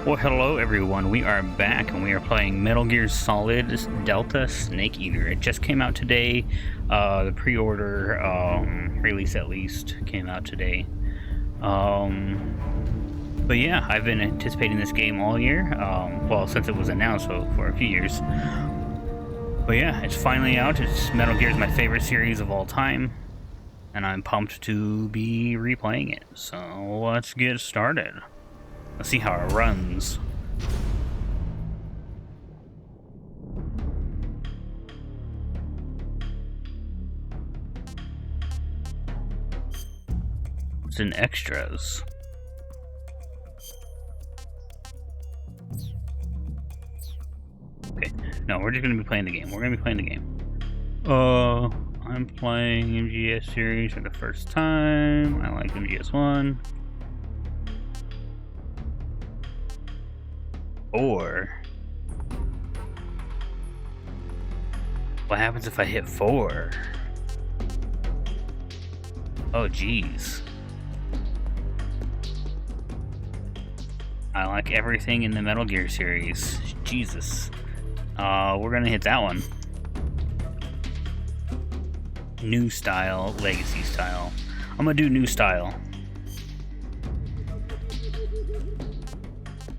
Well, hello everyone. We are back and we are playing Metal Gear Solid Delta Snake Eater. It just came out today. The pre-order release at least came out today. But yeah, I've been anticipating this game all year. Well, since it was announced, so for a few years. But yeah, it's finally out. Metal Gear is my favorite series of all time, and I'm pumped to be replaying it. So let's get started. Let's see how it runs. What's in extras? Okay, no, we're just gonna be playing the game. We're gonna be playing the game. I'm playing MGS series for the first time. I like MGS1. Or what happens if I hit 4? Oh geez. I like everything in the Metal Gear series. Jesus. We're gonna hit that one. New style, legacy style. I'm gonna do new style.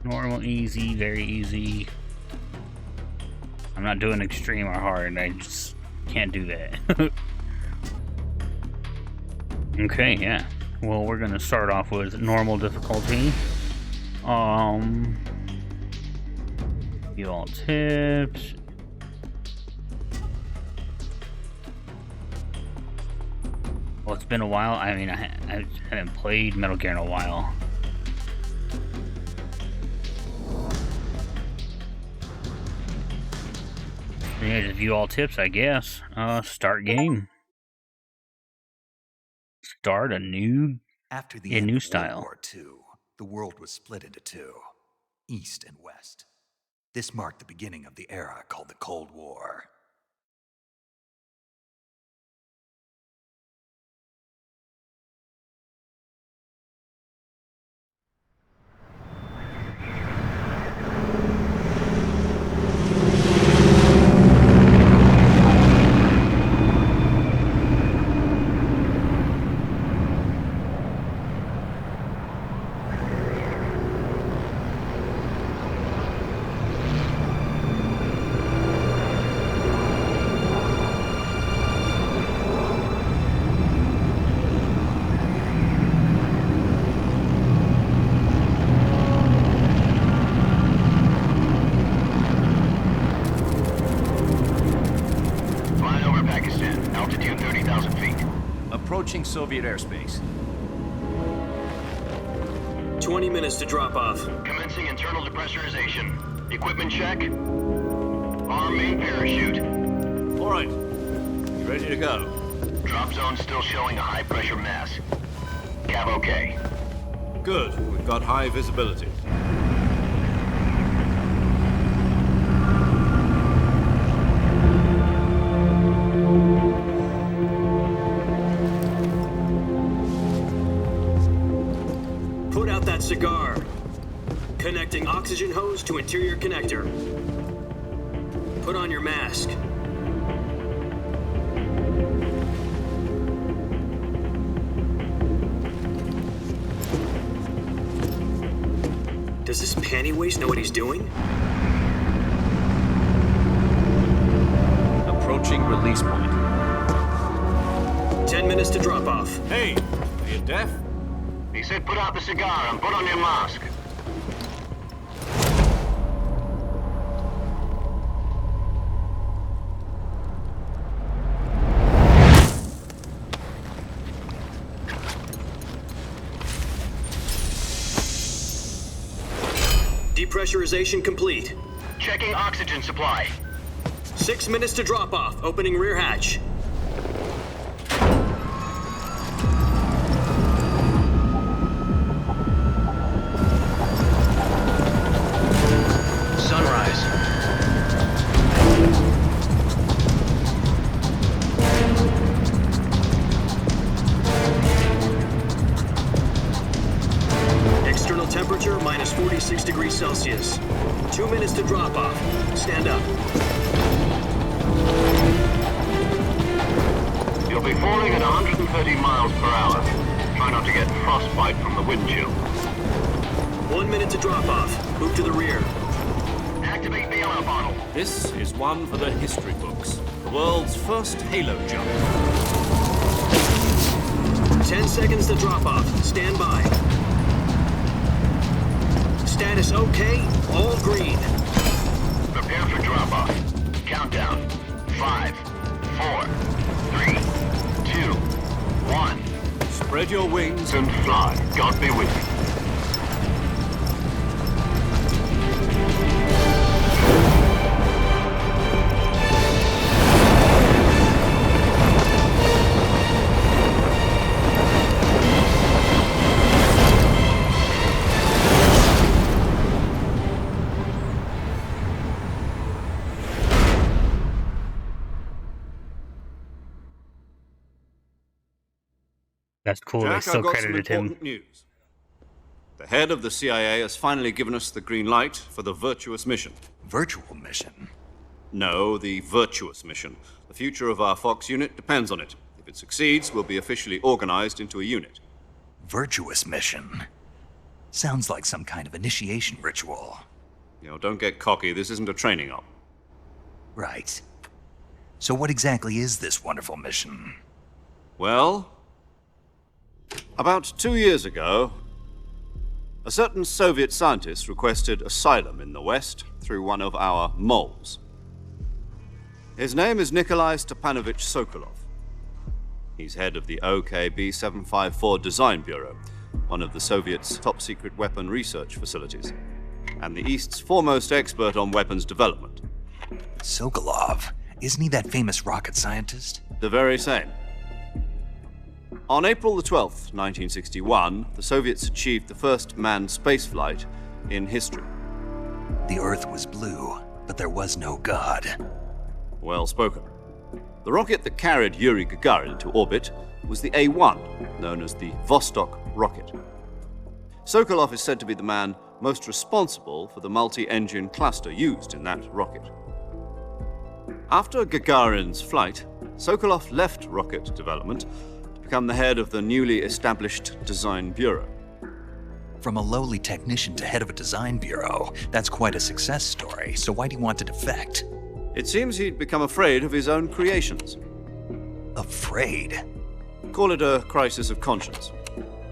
Normal, easy, very easy. I'm not doing extreme or hard. I just can't do that. Okay, yeah. Well, we're gonna start off with normal difficulty. View all tips. Well, it's been a while. I mean, I haven't played Metal Gear in a while. Yeah, just view all tips, I guess. Start game. Start a new After the end of style. World War II, the world was split into two, East and West. This marked the beginning of the era called the Cold War. Approaching Soviet airspace. 20 minutes to drop off. Commencing internal depressurization. Equipment check. Arm main parachute. All right. You ready to go? Drop zone still showing a high pressure mass. Cav okay. Good. We've got high visibility. Cigar. Connecting oxygen hose to interior connector. Put on your mask. Does this panty waste know what he's doing? Approaching release point. 10 minutes to drop off. Hey, are you deaf? He said put out the cigar and put on your mask. Depressurization complete. Checking oxygen supply. 6 minutes to drop off. Opening rear hatch. Internal temperature minus 46 degrees Celsius. 2 minutes to drop off. Stand up. You'll be falling at 130 miles per hour. Try not to get frostbite from the wind chill. 1 minute to drop off. Move to the rear. Activate bailout bottle. This is one for the history books. The world's first halo jump. 10 seconds to drop off. Stand by. Status okay. All green. Prepare for drop-off. Countdown. 5, 4, 3, 2, 1. Spread your wings And fly. God be with you. That's cool. They Jack, still I've got some credited important him. news. The head of the CIA has finally given us the green light for the virtuous mission. Virtual mission? No, the virtuous mission. The future of our Fox unit depends on it. If it succeeds, we'll be officially organized into a unit. Virtuous mission? Sounds like some kind of initiation ritual. You know, don't get cocky. This isn't a training op. Right. So what exactly is this wonderful mission? Well, about 2 years ago, a certain Soviet scientist requested asylum in the West through one of our moles. His name is Nikolai Stepanovich Sokolov. He's head of the OKB 754 Design Bureau, one of the Soviets' top-secret weapon research facilities, and the East's foremost expert on weapons development. Sokolov? Isn't he that famous rocket scientist? The very same. On April the 12th, 1961, the Soviets achieved the first manned spaceflight in history. The Earth was blue, but there was no God. Well spoken. The rocket that carried Yuri Gagarin into orbit was the A-1, known as the Vostok rocket. Sokolov is said to be the man most responsible for the multi-engine cluster used in that rocket. After Gagarin's flight, Sokolov left rocket development to become the head of the newly established Design Bureau. From a lowly technician to head of a design bureau, that's quite a success story, so why do you want to defect? It seems he'd become afraid of his own creations. Afraid? Call it a crisis of conscience.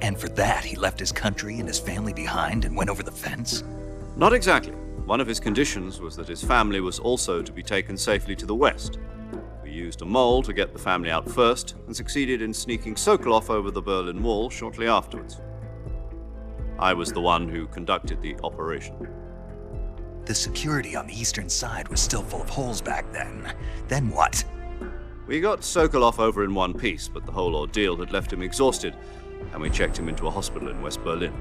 And for that, he left his country and his family behind and went over the fence? Not exactly. One of his conditions was that his family was also to be taken safely to the West. We used a mole to get the family out first and succeeded in sneaking Sokolov over the Berlin Wall shortly afterwards. I was the one who conducted the operation. The security on the eastern side was still full of holes back then. Then what? We got Sokolov over in one piece, but the whole ordeal had left him exhausted, and we checked him into a hospital in West Berlin.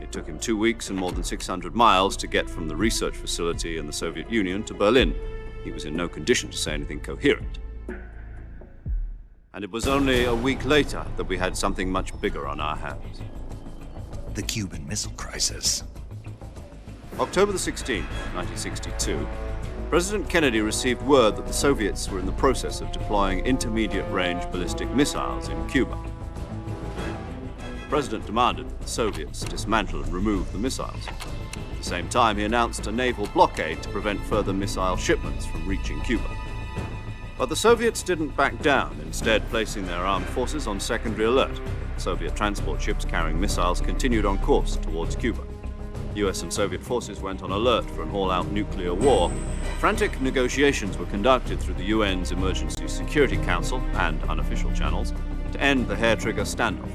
It took him 2 weeks and more than 600 miles to get from the research facility in the Soviet Union to Berlin. He was in no condition to say anything coherent. And it was only a week later that we had something much bigger on our hands. The Cuban Missile Crisis. October the 16th, 1962, President Kennedy received word that the Soviets were in the process of deploying intermediate-range ballistic missiles in Cuba. The president demanded that the Soviets dismantle and remove the missiles. At the same time, he announced a naval blockade to prevent further missile shipments from reaching Cuba. But the Soviets didn't back down, instead placing their armed forces on secondary alert. Soviet transport ships carrying missiles continued on course towards Cuba. US and Soviet forces went on alert for an all-out nuclear war. Frantic negotiations were conducted through the UN's Emergency Security Council and unofficial channels to end the hair-trigger standoff.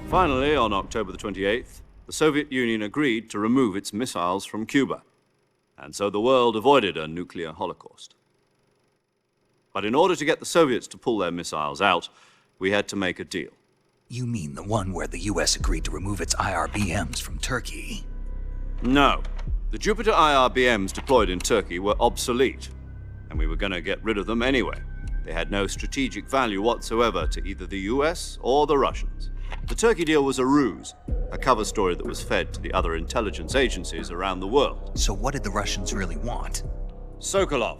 Finally, on October the 28th, the Soviet Union agreed to remove its missiles from Cuba, and so the world avoided a nuclear holocaust. But in order to get the Soviets to pull their missiles out, we had to make a deal. You mean the one where the US agreed to remove its IRBMs from Turkey? No. The Jupiter IRBMs deployed in Turkey were obsolete, and we were going to get rid of them anyway. They had no strategic value whatsoever to either the US or the Russians. The Turkey deal was a ruse, a cover story that was fed to the other intelligence agencies around the world. So what did the Russians really want? Sokolov.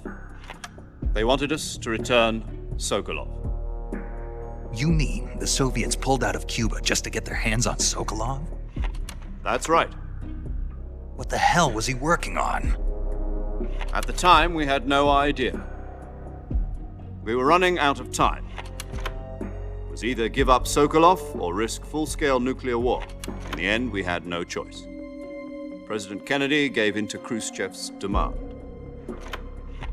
They wanted us to return Sokolov. You mean the Soviets pulled out of Cuba just to get their hands on Sokolov? That's right. What the hell was he working on? At the time, we had no idea. We were running out of time. It was either give up Sokolov or risk full-scale nuclear war. In the end, we had no choice. President Kennedy gave in to Khrushchev's demand.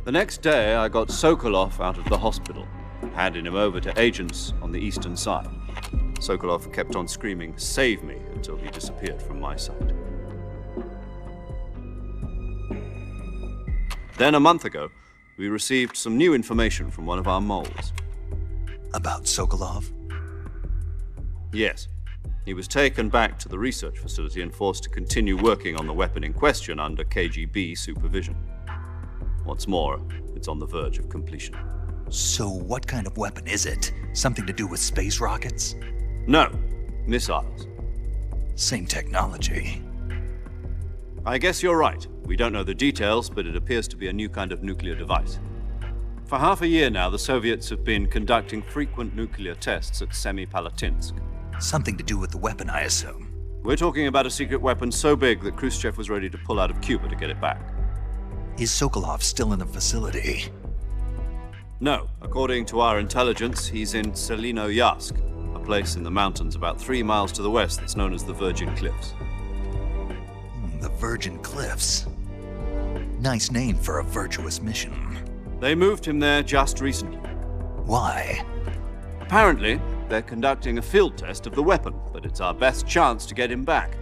The next day, I got Sokolov out of the hospital, handed him over to agents on the eastern side. Sokolov kept on screaming, "Save me," until he disappeared from my sight. Then a month ago, we received some new information from one of our moles. About Sokolov? Yes. He was taken back to the research facility and forced to continue working on the weapon in question under KGB supervision. What's more, it's on the verge of completion. So what kind of weapon is it? Something to do with space rockets? No, missiles. Same technology. I guess you're right. We don't know the details, but it appears to be a new kind of nuclear device. For half a year now, the Soviets have been conducting frequent nuclear tests at Semipalatinsk. Something to do with the weapon, I assume. We're talking about a secret weapon so big that Khrushchev was ready to pull out of Cuba to get it back. Is Sokolov still in the facility? No, according to our intelligence, he's in Selinoyarsk, a place in the mountains about 3 miles to the west that's known as the Virgin Cliffs. The Virgin Cliffs. Nice name for a virtuous mission. They moved him there just recently. Why? Apparently, they're conducting a field test of the weapon, but it's our best chance to get him back.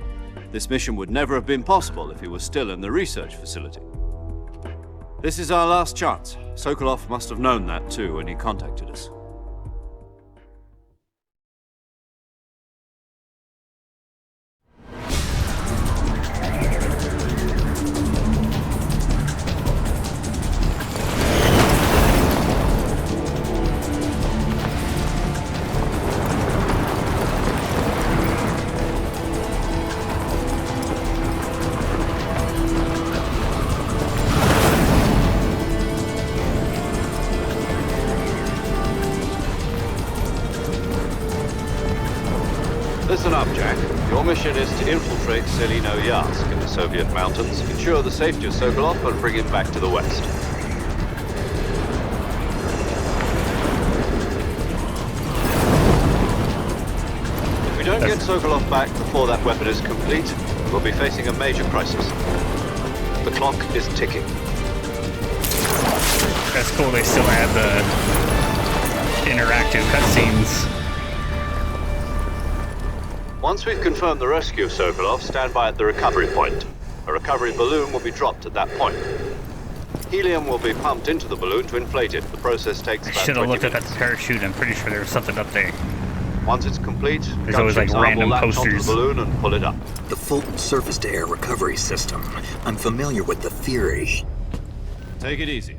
This mission would never have been possible if he was still in the research facility. This is our last chance. Sokolov must have known that too when he contacted us. Listen up, Jack. Your mission is to infiltrate Selinoyarsk in the Soviet mountains, ensure the safety of Sokolov, and bring him back to the west. If we don't get Sokolov back before that weapon is complete, we'll be facing a major crisis. The clock is ticking. That's cool. They still have the interactive cutscenes. Once we've confirmed the rescue of Sokolov, stand by at the recovery point. A recovery balloon will be dropped at that point. Helium will be pumped into the balloon to inflate it. The process takes I about 20 minutes. should have looked at that parachute. I'm pretty sure there was something up there. Once it's complete, There's always like random posters. Onto the balloon and pull it up. The Fulton surface-to-air recovery system. I'm familiar with the theory. Take it easy.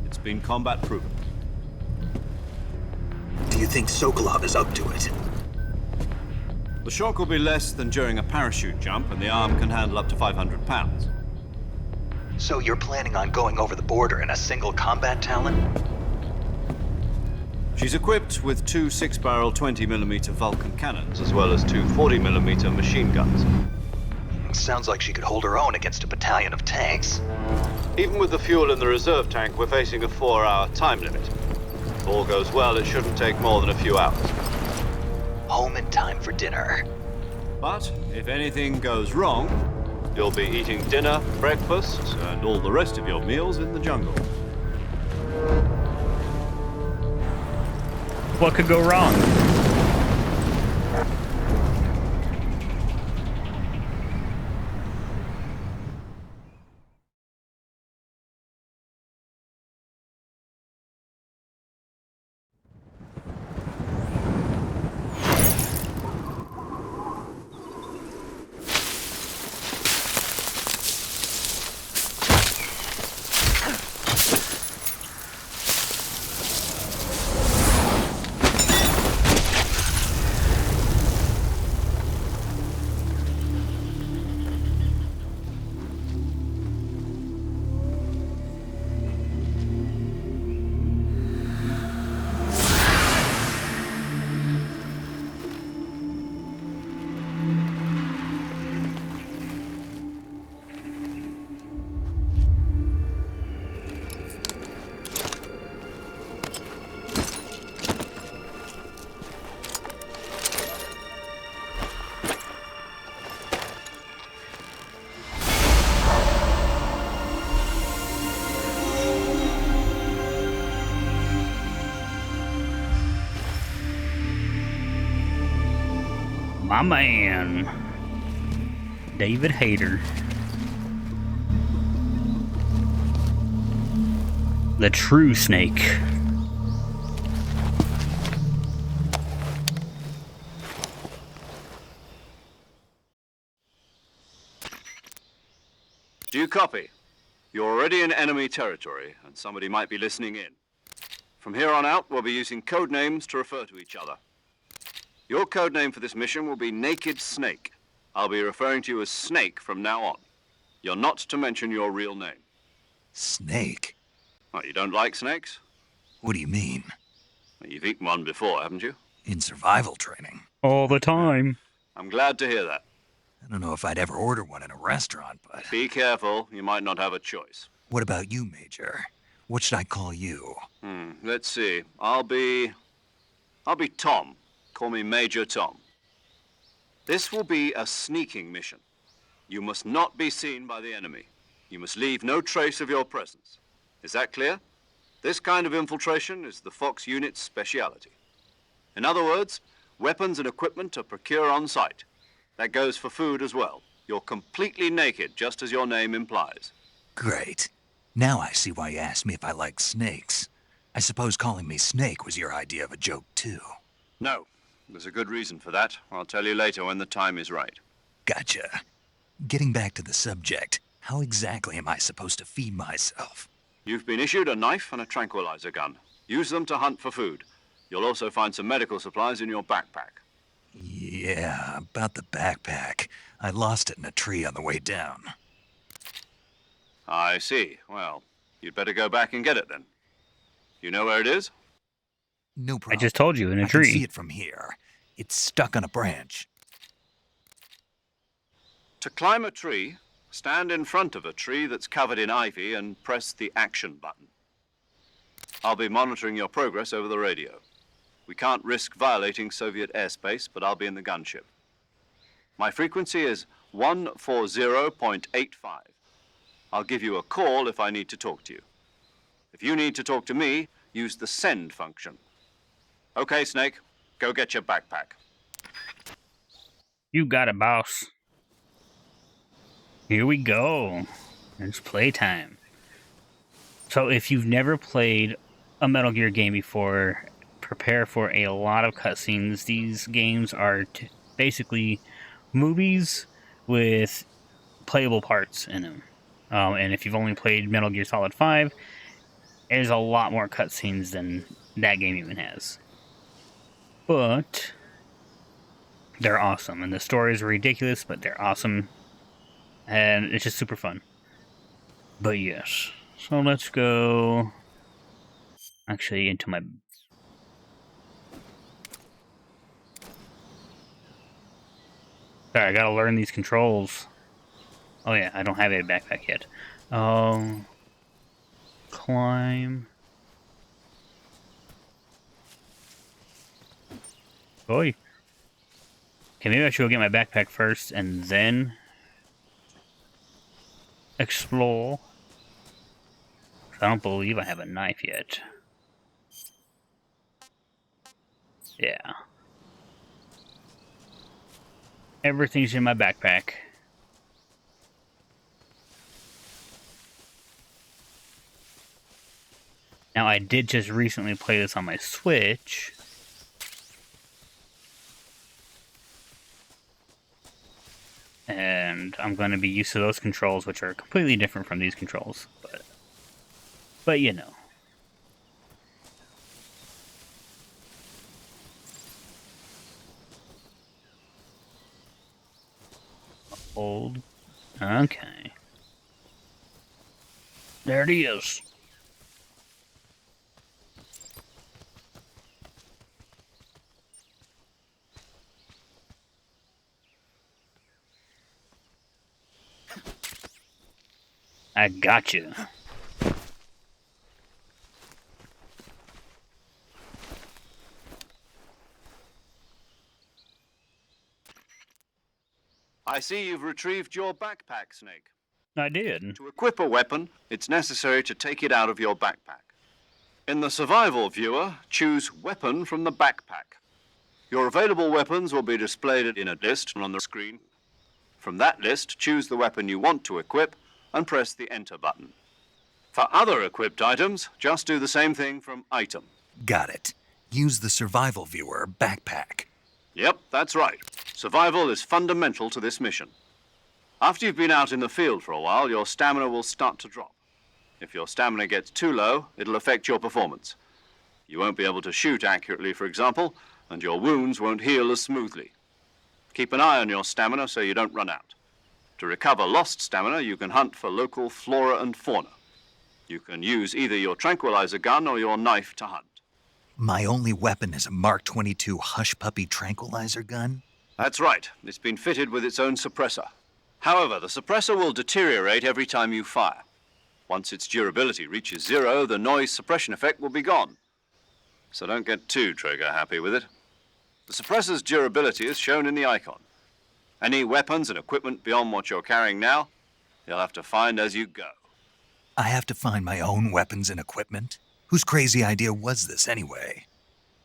It's been combat proven. Do you think Sokolov is up to it? The shock will be less than during a parachute jump, and the arm can handle up to 500 pounds. So you're planning on going over the border in a single combat Talon? She's equipped with 2 6-barrel 20mm Vulcan cannons, as well as 2 40mm machine guns. Sounds like she could hold her own against a battalion of tanks. Even with the fuel in the reserve tank, we're facing a 4-hour time limit. If all goes well, it shouldn't take more than a few hours. Home in time for dinner. But if anything goes wrong, you'll be eating dinner, breakfast, and all the rest of your meals in the jungle. What could go wrong? my man, David Hayter. The true Snake. Do you copy? You're already in enemy territory, and somebody might be listening in. From here on out, we'll be using code names to refer to each other. Your code name for this mission will be Naked Snake. I'll be referring to you as Snake from now on. You're not to mention your real name. Snake? Oh, you don't like snakes? What do you mean? Well, you've eaten one before, haven't you? In survival training? All the time. I'm glad to hear that. I don't know if I'd ever order one in a restaurant, but... Be careful, you might not have a choice. What about you, Major? What should I call you? Let's see. I'll be Tom. Call me Major Tom. This will be a sneaking mission. You must not be seen by the enemy. You must leave no trace of your presence. Is that clear? This kind of infiltration is the Fox unit's speciality. In other words, weapons and equipment are procured on site. That goes for food as well. You're completely naked, just as your name implies. Great. Now I see why you asked me if I like snakes. I suppose calling me Snake was your idea of a joke, too. No, there's a good reason for that. I'll tell you later when the time is right. Gotcha. Getting back to the subject, how exactly am I supposed to feed myself? You've been issued a knife and a tranquilizer gun. Use them to hunt for food. You'll also find some medical supplies in your backpack. Yeah, about the backpack. I lost it in a tree on the way down. I see. Well, you'd better go back and get it then. You know where it is? No problem. I just told you, in a I tree. can see it from here. It's stuck on a branch. To climb a tree, stand in front of a tree that's covered in ivy and press the action button. I'll be monitoring your progress over the radio. We can't risk violating Soviet airspace, but I'll be in the gunship. My frequency is 140.85. I'll give you a call if I need to talk to you. If you need to talk to me, use the send function. Okay, Snake, go get your backpack. You got it, boss. Here we go. It's playtime. So if you've never played a Metal Gear game before, prepare for a lot of cutscenes. These games are basically movies with playable parts in them. And if you've only played Metal Gear Solid 5, there's a lot more cutscenes than that game even has. But they're awesome, and the stories are ridiculous, but they're awesome, and it's just super fun. But yes, so let's go actually into my... Sorry, I gotta learn these controls. Oh yeah, I don't have a backpack yet. Climb. Oi. Okay, maybe I should go get my backpack first and then explore. I don't believe I have a knife yet. Yeah. Everything's in my backpack. Now, I did just recently play this on my Switch. And I'm going to be used to those controls, which are completely different from these controls. But you know. Hold. Okay. There it is. I got you. I see you've retrieved your backpack, Snake. I did. To equip a weapon, it's necessary to take it out of your backpack. In the survival viewer, choose Weapon from the backpack. Your available weapons will be displayed in a list on the screen. From that list, choose the weapon you want to equip and press the Enter button. For other equipped items, just do the same thing from Item. Got it. Use the survival viewer backpack. Yep, that's right. Survival is fundamental to this mission. After you've been out in the field for a while, your stamina will start to drop. If your stamina gets too low, it'll affect your performance. You won't be able to shoot accurately, for example, and your wounds won't heal as smoothly. Keep an eye on your stamina so you don't run out. To recover lost stamina, you can hunt for local flora and fauna. You can use either your tranquilizer gun or your knife to hunt. My only weapon is a Mark 22 Hush Puppy tranquilizer gun? That's right. It's been fitted with its own suppressor. However, the suppressor will deteriorate every time you fire. Once its durability reaches 0, the noise suppression effect will be gone. So don't get too trigger-happy with it. The suppressor's durability is shown in the icon. Any weapons and equipment beyond what you're carrying now, you'll have to find as you go. I have to find my own weapons and equipment? Whose crazy idea was this anyway?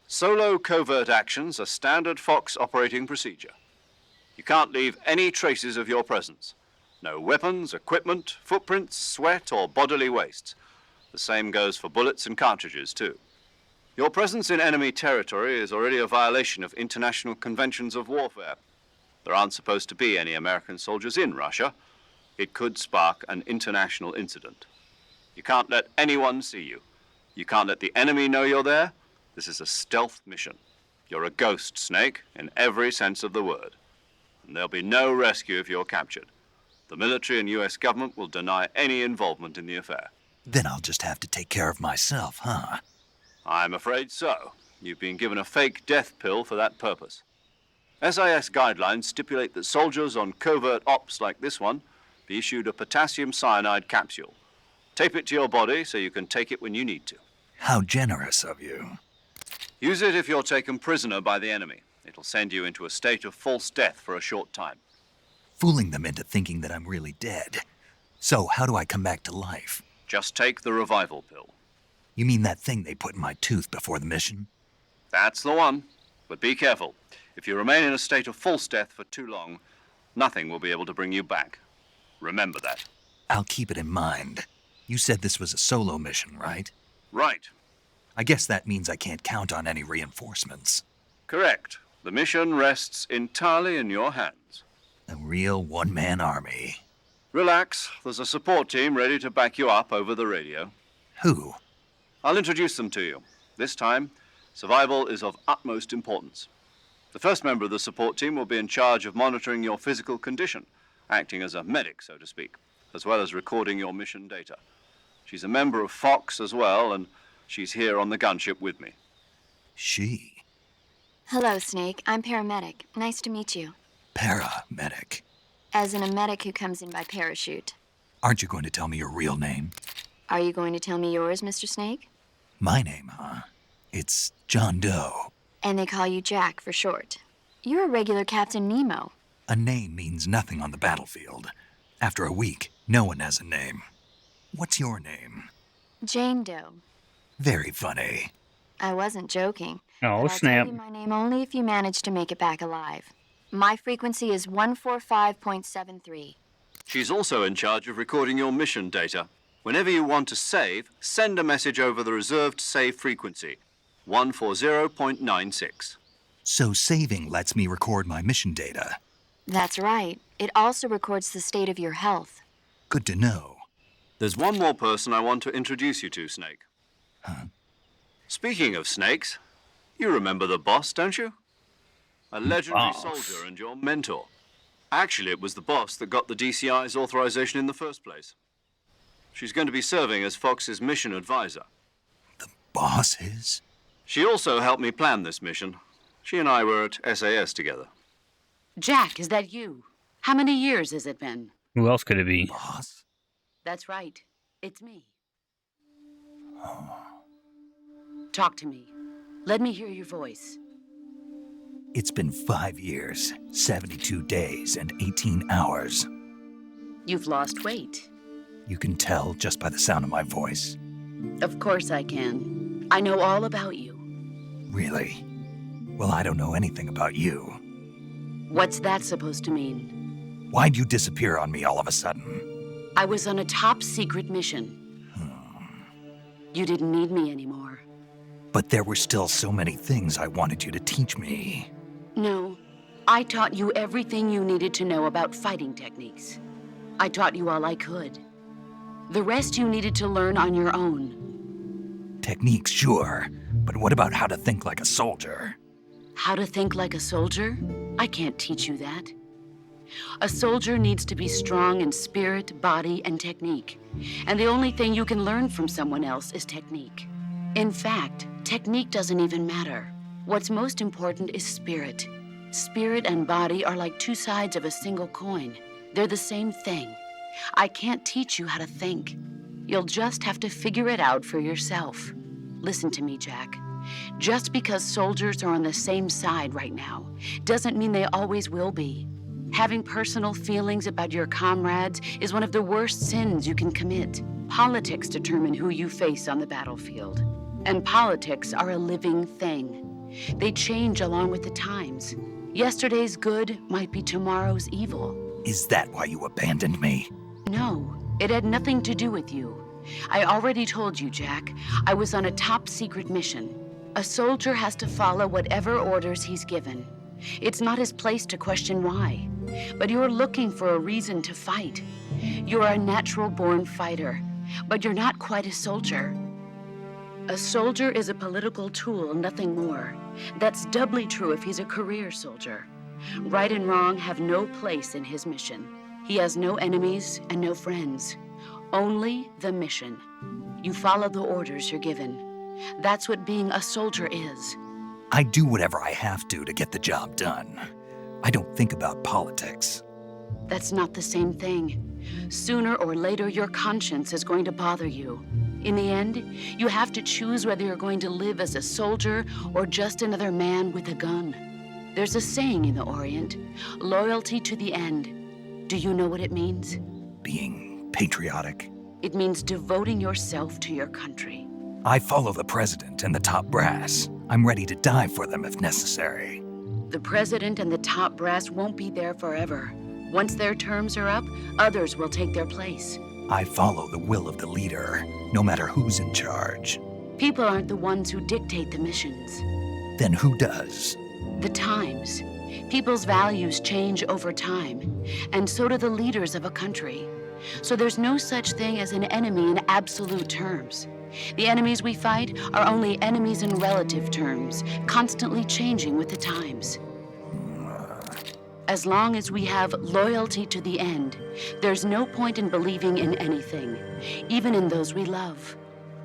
Solo covert actions are standard Fox operating procedure. You can't leave any traces of your presence. No weapons, equipment, footprints, sweat, or bodily wastes. The same goes for bullets and cartridges, too. Your presence in enemy territory is already a violation of international conventions of warfare. There aren't supposed to be any American soldiers in Russia. It could spark an international incident. You can't let anyone see you. You can't let the enemy know you're there. This is a stealth mission. You're a ghost, Snake, in every sense of the word. And there'll be no rescue if you're captured. The military and U.S. government will deny any involvement in the affair. Then I'll just have to take care of myself, huh? I'm afraid so. You've been given a fake death pill for that purpose. SIS guidelines stipulate that soldiers on covert ops like this one be issued a potassium cyanide capsule. Tape it to your body so you can take it when you need to. How generous of you. Use it if you're taken prisoner by the enemy. It'll send you into a state of false death for a short time. Fooling them into thinking that I'm really dead. So how do I come back to life? Just take the revival pill. You mean that thing they put in my tooth before the mission? That's the one. But be careful. If you remain in a state of false death for too long, nothing will be able to bring you back. Remember that. I'll keep it in mind. You said this was a solo mission, right? Right. I guess that means I can't count on any reinforcements. Correct. The mission rests entirely in your hands. A real one-man army. Relax. There's a support team ready to back you up over the radio. Who? I'll introduce them to you. This time, survival is of utmost importance. The first member of the support team will be in charge of monitoring your physical condition, acting as a medic, so to speak, as well as recording your mission data. She's a member of Fox as well, and she's here on the gunship with me. She? Hello, Snake. I'm paramedic. Nice to meet you. Paramedic. As in a medic who comes in by parachute. Aren't you going to tell me your real name? Are you going to tell me yours, Mr. Snake? My name, huh? It's John Doe. And they call you Jack for short. You're a regular Captain Nemo. A name means nothing on the battlefield. After a week, no one has a name. What's your name? Jane Doe. Very funny. I wasn't joking. Oh, but snap. I'll tell you my name only if you manage to make it back alive. My frequency is 145.73. She's also in charge of recording your mission data. Whenever you want to save, send a message over the reserved save frequency, 140.96. So saving lets me record my mission data. That's right. It also records the state of your health. Good to know. There's one more person I want to introduce you to, Snake. Huh? Speaking of snakes, you remember the boss, don't you? A legendary Boss. soldier and your mentor. Actually, it was the boss that got the DCI's authorization in the first place. She's going to be serving as Fox's mission advisor. The boss is? She also helped me plan this mission. She and I were at SAS together. Jack, is that you? How many years has it been? Who else could it be? Boss? That's right. It's me. Talk to me. Let me hear your voice. It's been 5 years, 72 days, and 18 hours. You've lost weight. You can tell just by the sound of my voice. Of course I can. I know all about you. Really? Well, I don't know anything about you. What's that supposed to mean? Why'd you disappear on me all of a sudden? I was on a top-secret mission. You didn't need me anymore. But there were still so many things I wanted you to teach me. No, I taught you everything you needed to know about fighting techniques. I taught you all I could. The rest you needed to learn on your own. Techniques, sure. But what about how to think like a soldier? How to think like a soldier? I can't teach you that. A soldier needs to be strong in spirit, body, and technique. And the only thing you can learn from someone else is technique. In fact, technique doesn't even matter. What's most important is spirit. Spirit and body are like two sides of a single coin. They're the same thing. I can't teach you how to think. You'll just have to figure it out for yourself. Listen to me, Jack. Just because soldiers are on the same side right now doesn't mean they always will be. Having personal feelings about your comrades is one of the worst sins you can commit. Politics determine who you face on the battlefield. And politics are a living thing. They change along with the times. Yesterday's good might be tomorrow's evil. Is that why you abandoned me? No, it had nothing to do with you. I already told you, Jack. I was on a top-secret mission. A soldier has to follow whatever orders he's given. It's not his place to question why. But you're looking for a reason to fight. You're a natural-born fighter, but you're not quite a soldier. A soldier is a political tool, nothing more. That's doubly true if he's a career soldier. Right and wrong have no place in his mission. He has no enemies and no friends. Only the mission. You follow the orders you're given. That's what being a soldier is. I do whatever I have to get the job done. I don't think about politics. That's not the same thing. Sooner or later, your conscience is going to bother you. In the end, you have to choose whether you're going to live as a soldier or just another man with a gun. There's a saying in the Orient, loyalty to the end. Do you know what it means? Being patriotic. It means devoting yourself to your country. I follow the president and the top brass. I'm ready to die for them if necessary. The president and the top brass won't be there forever. Once their terms are up, others will take their place. I follow the will of the leader, no matter who's in charge. People aren't the ones who dictate the missions. Then who does? The times. People's values change over time, and so do the leaders of a country. So there's no such thing as an enemy in absolute terms. The enemies we fight are only enemies in relative terms, constantly changing with the times. As long as we have loyalty to the end, there's no point in believing in anything, even in those we love.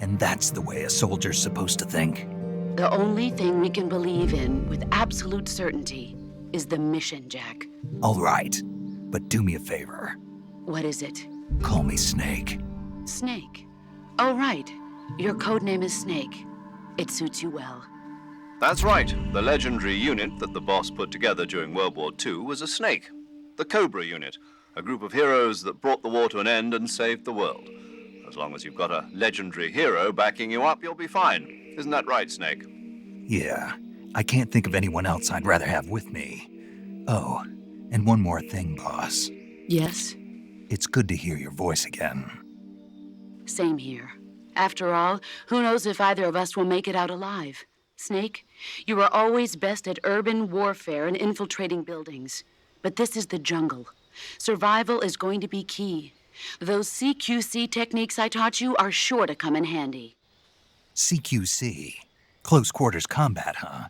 And that's the way a soldier's supposed to think? The only thing we can believe in with absolute certainty is the mission, Jack. All right, but do me a favor. What is it? Call me Snake. Snake. Oh, right. Your codename is Snake. It suits you well. That's right. The legendary unit that the boss put together during World War II was a snake. The Cobra unit, a group of heroes that brought the war to an end and saved the world. As long as you've got a legendary hero backing you up, you'll be fine. Isn't that right, Snake? Yeah, I can't think of anyone else I'd rather have with me. Oh, and one more thing, boss. Yes? It's good to hear your voice again. Same here. After all, who knows if either of us will make it out alive? Snake, you are always best at urban warfare and infiltrating buildings. But this is the jungle. Survival is going to be key. Those CQC techniques I taught you are sure to come in handy. CQC? Close quarters combat, huh?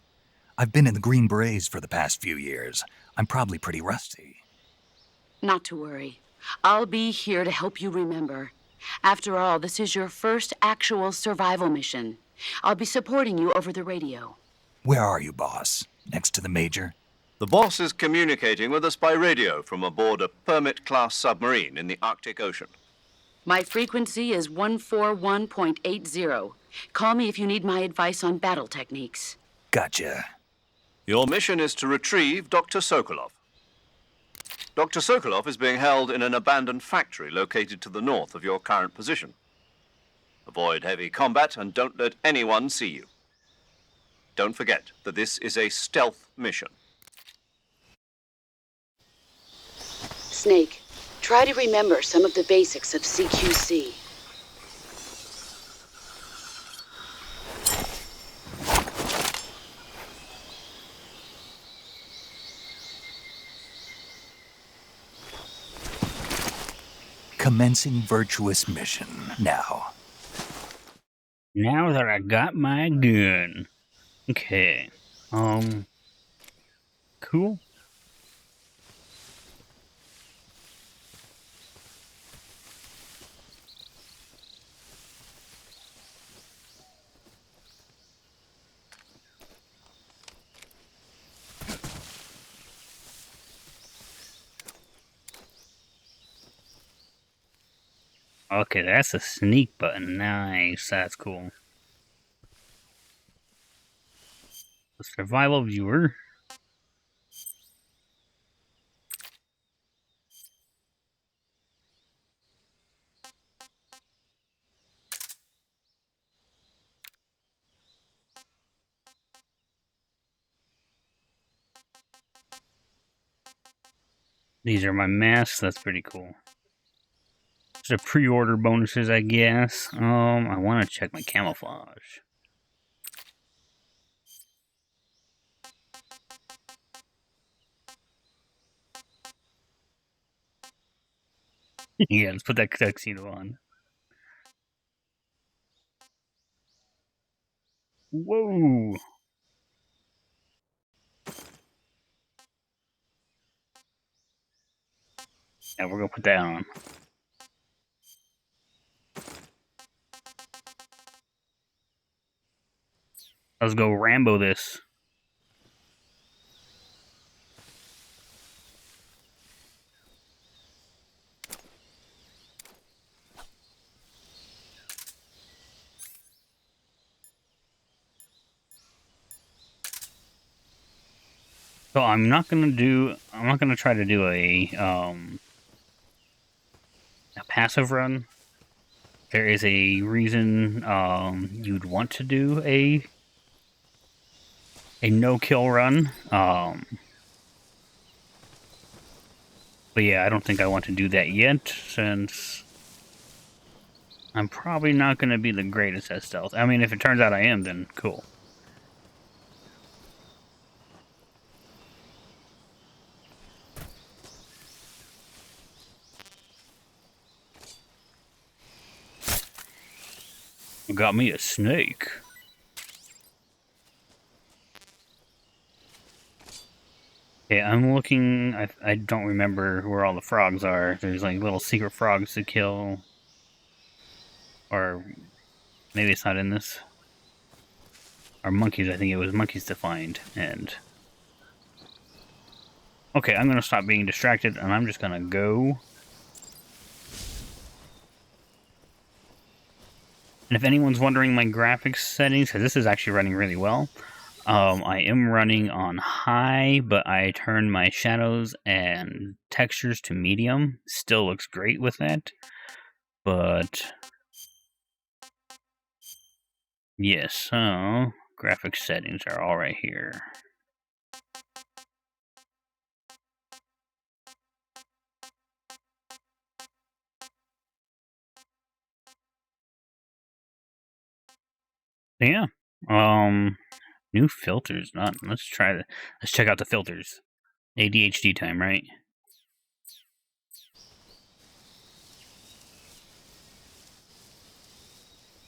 I've been in the Green Berets for the past few years. I'm probably pretty rusty. Not to worry. I'll be here to help you remember. After all, this is your first actual survival mission. I'll be supporting you over the radio. Where are you, boss? Next to the Major? The boss is communicating with us by radio from aboard a Permit-class submarine in the Arctic Ocean. My frequency is 141.80. Call me if you need my advice on battle techniques. Gotcha. Your mission is to retrieve Dr. Sokolov. Dr. Sokolov is being held in an abandoned factory located to the north of your current position. Avoid heavy combat and don't let anyone see you. Don't forget that this is a stealth mission. Snake, try to remember some of the basics of CQC. Commencing virtuous mission now. Now that I got my gun. Okay. Cool. Okay, that's a sneak button. Nice, that's cool. The survival viewer. These are my masks. That's pretty cool. The pre-order bonuses, I guess. I want to check my camouflage. Yeah, let's put that tuxedo on. Whoa! Yeah, we're gonna put that on. Let's go Rambo this. So I'm not gonna try to do a passive run. There is a reason you'd want to do a no-kill run. But yeah, I don't think I want to do that yet, since I'm probably not going to be the greatest at stealth. I mean, if it turns out I am, then cool. Got me a snake. Okay, I'm looking. I don't remember where all the frogs are. There's like little secret frogs to kill. Or maybe it's not in this. Or monkeys, I think it was monkeys to find. And okay, I'm gonna stop being distracted and I'm just gonna go. And if anyone's wondering my graphics settings, because this is actually running really well, I am running on high, but I turned my shadows and textures to medium. Still looks great with that, but yes, so graphics settings are all right here. Yeah, new filters. Not. Let's try the. Let's check out the filters. ADHD time, right?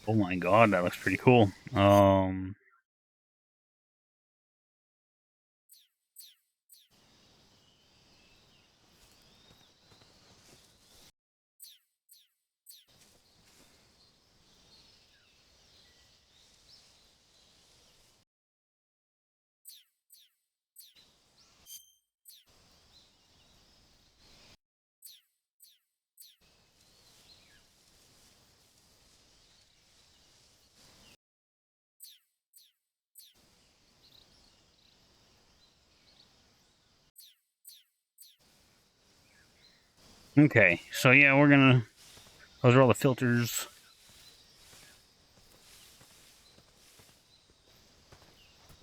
Oh my god, that looks pretty cool. Okay, so yeah, we're gonna. Those are all the filters.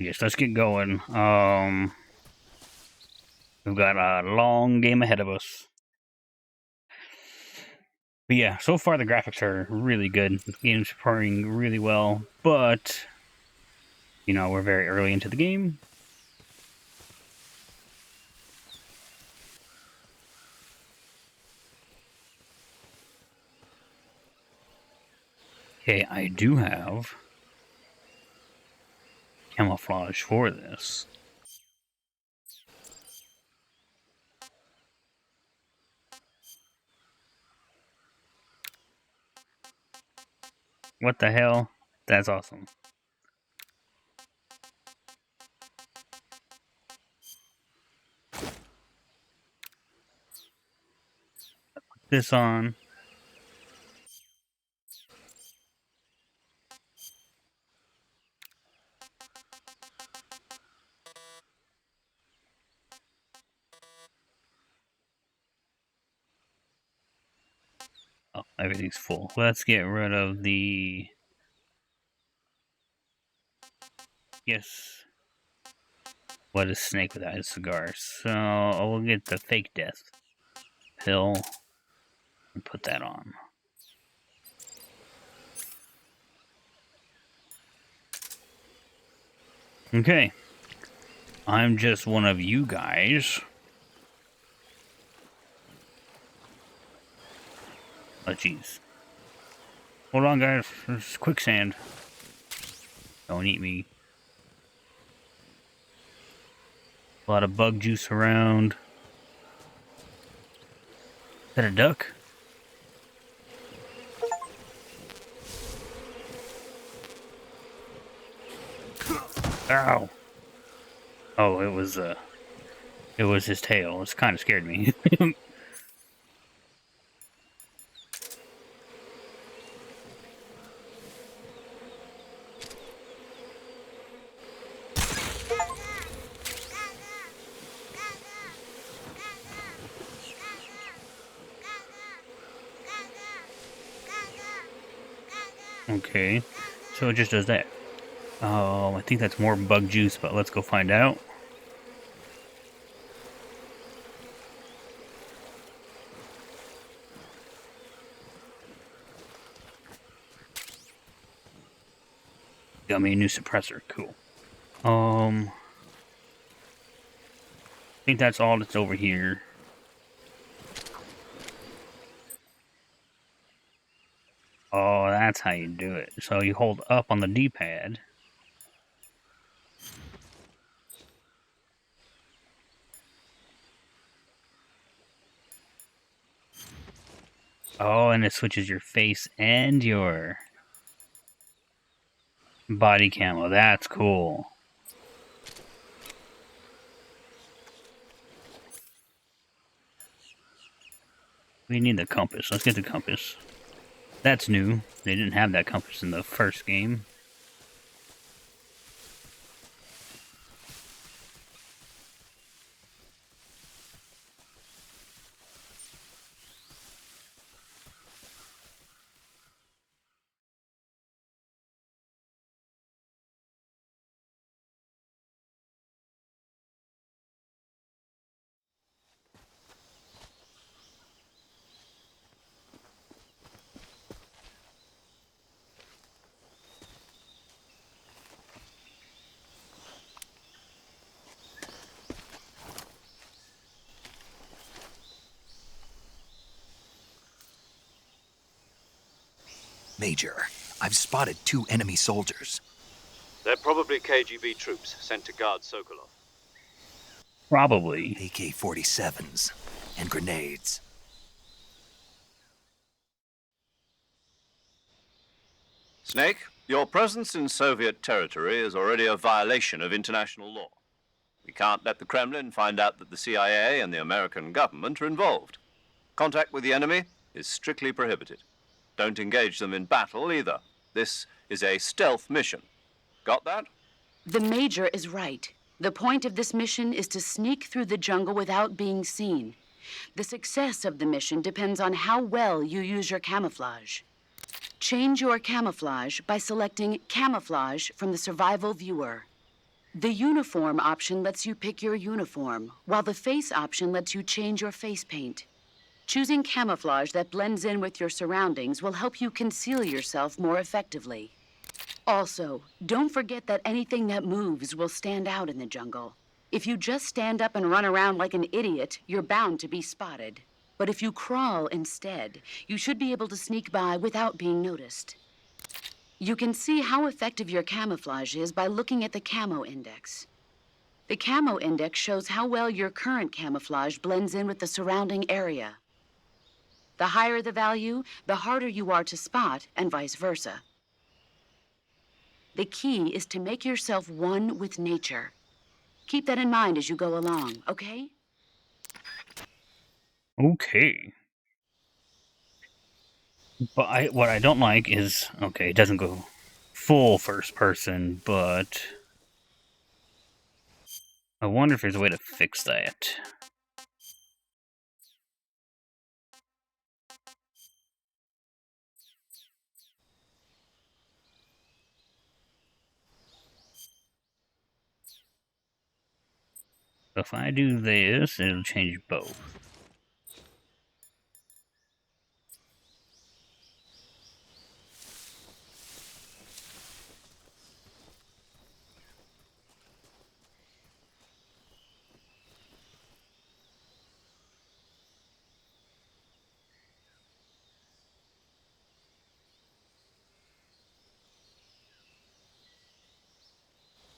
Yes, let's get going. We've got a long game ahead of us. But yeah, so far the graphics are really good. The game's performing really well, but you know, we're very early into the game. Okay, I do have camouflage for this. What the hell? That's awesome. Put this on. Oh, everything's full. Let's get rid of the... Yes. What is Snake without his cigar? So, we'll get the fake death pill and put that on. Okay. I'm just one of you guys. Oh, jeez. Hold on, guys. There's quicksand. Don't eat me. A lot of bug juice around. Is that a duck? Ow! Oh, it was his tail. It kind of scared me. Okay, so it just does that. Oh, I think that's more bug juice, but let's go find out. Got me a new suppressor. Cool. I think that's all that's over here. Oh, that's how you do it. So you hold up on the D-pad. Oh, and it switches your face and your body camo. That's cool. We need the compass. Let's get the compass. That's new. They didn't have that compass in the first game. Major, I've spotted 2 enemy soldiers. They're probably KGB troops sent to guard Sokolov. Probably. AK-47s and grenades. Snake, your presence in Soviet territory is already a violation of international law. We can't let the Kremlin find out that the CIA and the American government are involved. Contact with the enemy is strictly prohibited. Don't engage them in battle either. This is a stealth mission. Got that? The Major is right. The point of this mission is to sneak through the jungle without being seen. The success of the mission depends on how well you use your camouflage. Change your camouflage by selecting Camouflage from the Survival Viewer. The uniform option lets you pick your uniform, while the face option lets you change your face paint. Choosing camouflage that blends in with your surroundings will help you conceal yourself more effectively. Also, don't forget that anything that moves will stand out in the jungle. If you just stand up and run around like an idiot, you're bound to be spotted. But if you crawl instead, you should be able to sneak by without being noticed. You can see how effective your camouflage is by looking at the camo index. The camo index shows how well your current camouflage blends in with the surrounding area. The higher the value, the harder you are to spot, and vice versa. The key is to make yourself one with nature. Keep that in mind as you go along, okay? Okay. But what I don't like is, okay, it doesn't go full first person, but I wonder if there's a way to fix that. So if I do this, it'll change both.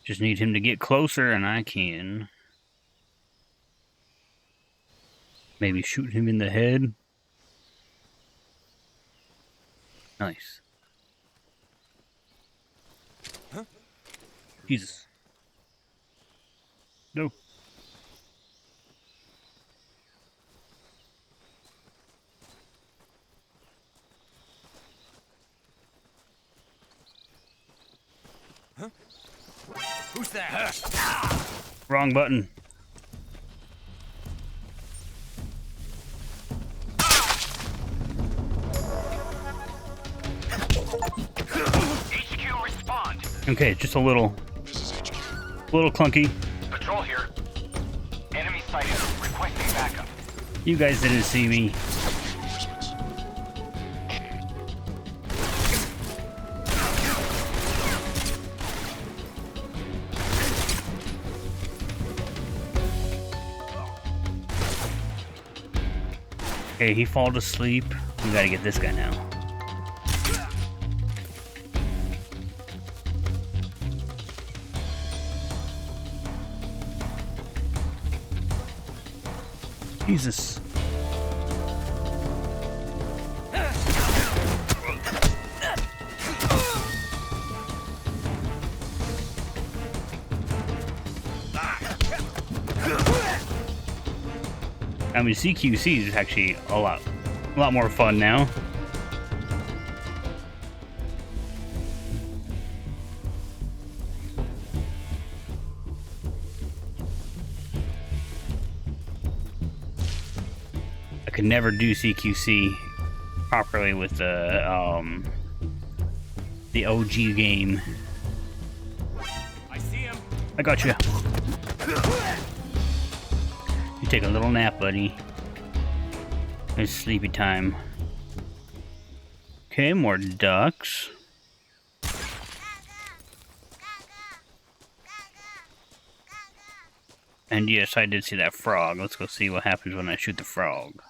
Just need him to get closer and I can maybe shoot him in the head. Nice. Huh? Jesus. No. Huh? Who's there? Wrong button. HQ, respond. Okay, just a little clunky. Patrol here. Enemy sighted. Requesting backup. You guys didn't see me. Okay, he falls asleep. We gotta get this guy now. Jesus. I mean, CQC is actually a lot more fun now. I could never do CQC properly with the OG game. I see him. I got you. You take a little nap, buddy. It's sleepy time. Okay, more ducks. And yes, I did see that frog. Let's go see what happens when I shoot the frog.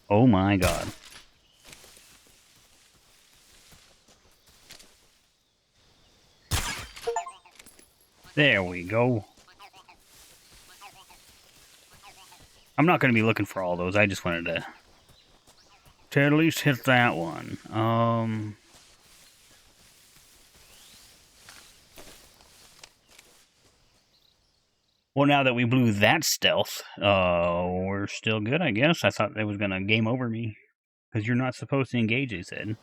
Oh my god. There we go. I'm not going to be looking for all those. I just wanted to at least hit that one. Well, now that we blew that stealth, we're still good, I guess. I thought they was going to game over me. Because you're not supposed to engage, they said.